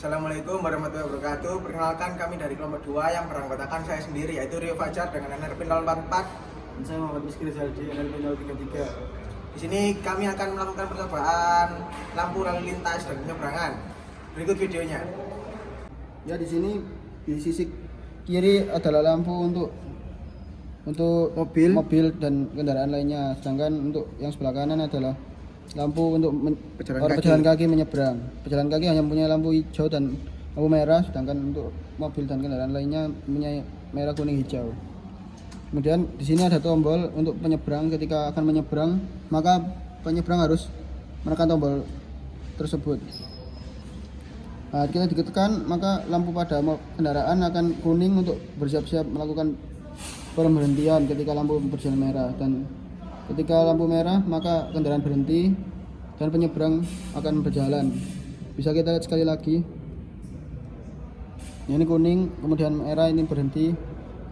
Assalamualaikum warahmatullahi wabarakatuh. Perkenalkan, kami dari kelompok 2 yang beranggotakan saya sendiri, yaitu Rio Fajar dengan NRP 044 dan saya Muhammad Miski Rizaldi NRP 033. Di sini kami akan melakukan percobaan lampu lalu lintas dan penyeberangan. Berikut videonya. Ya, di sini di sisi kiri adalah lampu untuk mobil dan kendaraan lainnya, sedangkan untuk yang sebelah kanan adalah lampu untuk pejalan kaki menyeberang. Pejalan kaki hanya punya lampu hijau dan lampu merah, sedangkan untuk mobil dan kendaraan lainnya punya merah, kuning, hijau. Kemudian di sini ada tombol untuk penyeberang. Ketika akan menyeberang, maka penyeberang harus menekan tombol tersebut. Nah, kita ditekan, maka lampu pada kendaraan akan kuning untuk bersiap-siap melakukan pemberhentian ketika lampu berjalan merah, dan ketika lampu merah maka kendaraan berhenti dan penyeberang akan berjalan. Bisa kita lihat sekali lagi. Ini kuning, kemudian merah, ini berhenti,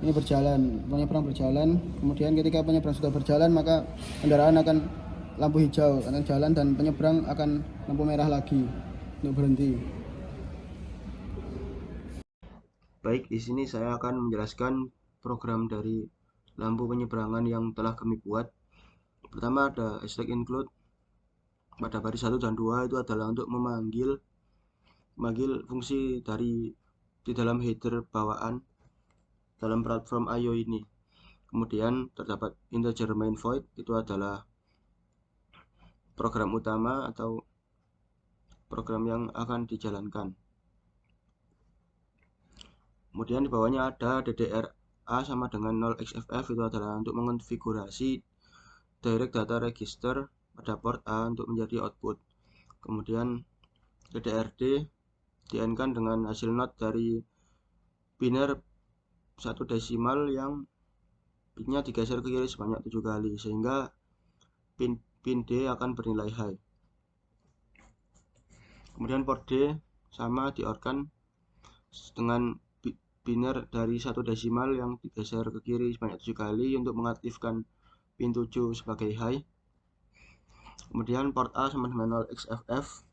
ini berjalan, penyeberang berjalan. Kemudian ketika penyeberang sudah berjalan, maka kendaraan akan lampu hijau akan jalan dan penyeberang akan lampu merah lagi untuk berhenti. Baik, di sini saya akan menjelaskan program dari lampu penyeberangan yang telah kami buat. Pertama ada hashtag include. Pada baris 1 dan 2 itu adalah untuk memanggil fungsi dari di dalam header bawaan dalam platform IO ini. Kemudian terdapat integer main void, itu adalah program utama atau program yang akan dijalankan. Kemudian di bawahnya ada DDRA sama dengan 0xff, itu adalah untuk mengonfigurasi direct data register pada port A untuk menjadi output. Kemudian DDRD di-N-kan dengan hasil not dari biner 1 desimal yang bitnya digeser ke kiri sebanyak 7 kali, sehingga pin D akan bernilai high. Kemudian port D sama di-OR-kan dengan biner dari 1 desimal yang digeser ke kiri sebanyak 7 kali untuk mengaktifkan pin 7 sebagai high. Kemudian port A sama dengan 0xff,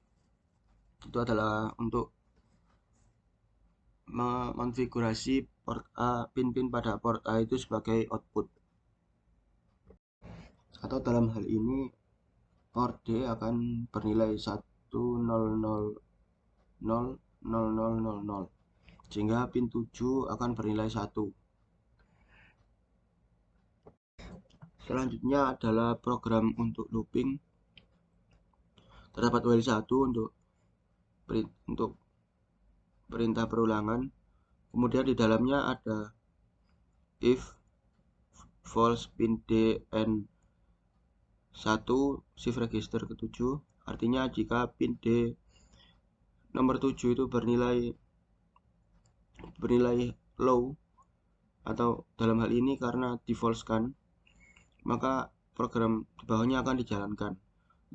itu adalah untuk mengonfigurasi port A, pin-pin pada port A itu sebagai output. Atau dalam hal ini port D akan bernilai 1000000, sehingga pin 7 akan bernilai 1. Selanjutnya adalah program untuk looping. Terdapat while 1 untuk perintah perulangan. Kemudian di dalamnya ada if false pin D N 1 shift register ke-7, artinya jika pin D nomor 7 itu bernilai low, atau dalam hal ini karena di-false-kan, maka program di bawahnya akan dijalankan,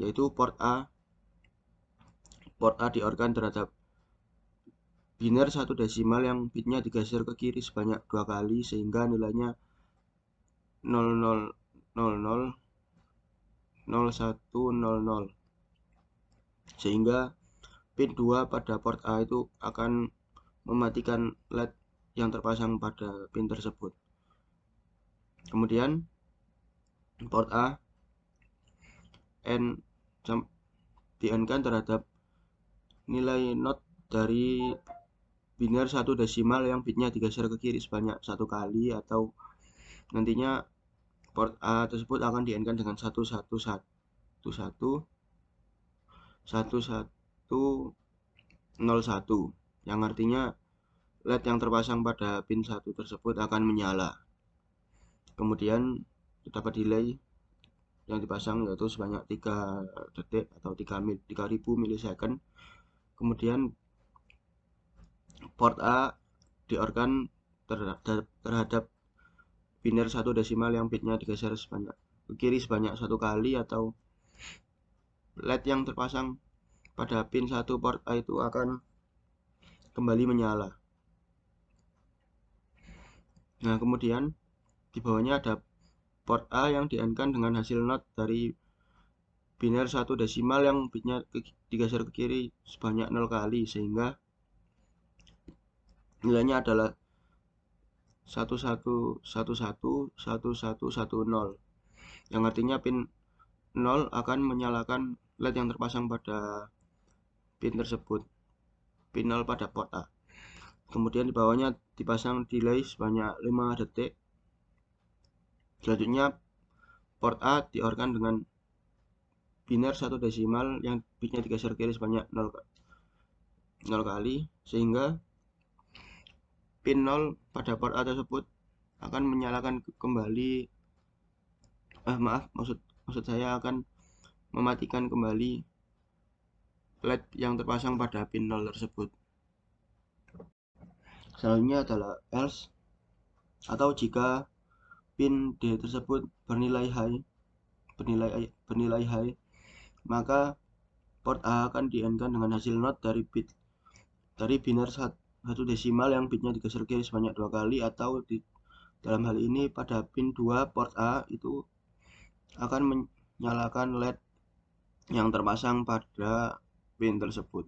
yaitu port A di-OR-kan terhadap biner 1 desimal yang bitnya digeser ke kiri sebanyak 2 kali, sehingga nilainya 00000100, sehingga pin 2 pada port A itu akan mematikan LED yang terpasang pada pin tersebut. Kemudian port A di-N-kan terhadap nilai not dari biner 1 desimal yang bitnya digeser ke kiri sebanyak 1 kali, atau nantinya port A tersebut akan di-N-kan dengan 1111 1101, yang artinya LED yang terpasang pada pin 1 tersebut akan menyala. Kemudian terdapat delay yang dipasang, yaitu sebanyak 3 detik atau 3000 milisecond. Kemudian port A di-OR-kan terhadap biner 1 desimal yang bitnya digeser ke kiri sebanyak 1 kali, atau LED yang terpasang pada pin 1 port A itu akan kembali menyala. Nah, kemudian di bawahnya ada port A yang di-N-kan dengan hasil not dari biner 1 desimal yang bitnya digeser ke kiri sebanyak 0 kali, sehingga nilainya adalah 11111110, yang artinya pin 0 akan menyalakan LED yang terpasang pada pin tersebut, pin 0 pada port A. Kemudian di bawahnya dipasang delay sebanyak 5 detik. Selanjutnya port A di-OR-kan dengan biner 1 desimal yang bitnya digeser kiri sebanyak 0 kali, sehingga pin 0 pada port A tersebut akan menyalakan kembali, maksud saya akan mematikan kembali LED yang terpasang pada pin 0 tersebut. Selanjutnya adalah else, atau jika pin D tersebut bernilai high, maka port A akan di-AND-kan dengan hasil NOT dari biner 1 desimal yang bitnya digeser kiri sebanyak 2 kali, atau dalam hal ini pada pin 2 port A itu akan menyalakan LED yang terpasang pada pin tersebut.